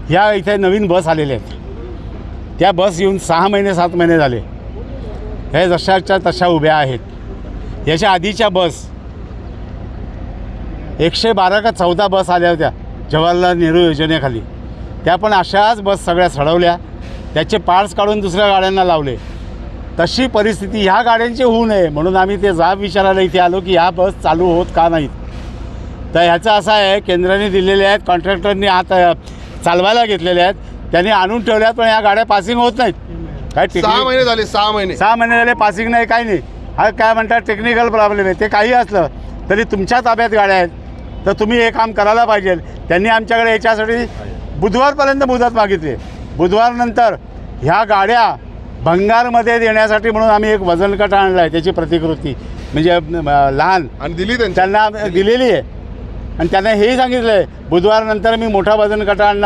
ह्या इथे नवीन बस आलेल्या आहेत. त्या बस येऊन 6 महिने 7 महिने झाले. हे जशाच्या तशा उभ्या आहेत. याच्या आधीच्या बस 112 का 14 बस आल्या होत्या जवाहरलाल नेहरू योजनेखाली. त्या पण अशाच बस सगळ्या सडवल्या, त्याचे पार्ट्स काढून दुसऱ्या गाड्यांना लावले. तशी परिस्थिती ह्या गाड्यांची होऊ नये म्हणून आम्ही ते जाब विचारायला इथे आलो की ह्या बस चालू होत का नाहीत. तर ह्याचं असं आहे, केंद्राने दिलेले आहेत, कॉन्ट्रॅक्टरनी आता चालवायला घेतलेले आहेत, त्यांनी आणून ठेवल्यात, पण ह्या गाड्या पासिंग होत नाहीत. काय 6 महिने झाले, 6 महिने 6 महिने झाले पासिंग नाही, काही नाही. हा काय म्हणतात टेक्निकल प्रॉब्लेम आहे. ते काही असलं तरी तुमच्या ताब्यात गाड्या आहेत, तर तुम्ही हे काम करायला पाहिजे. त्यांनी आमच्याकडे याच्यासाठी बुधवारपर्यंत मुदत मागितली. बुधवारनंतर ह्या गाड्या भंगारमध्ये देण्यासाठी म्हणून आम्ही एक वजनकाटा आणला आहे, त्याची प्रतिकृती म्हणजे लहान आणि दिली त्यांना दिलेली आहे. आणि त्यांना हेही सांगितलं आहे बुधवारनंतर मी मोठा वजनकाटा आणणार.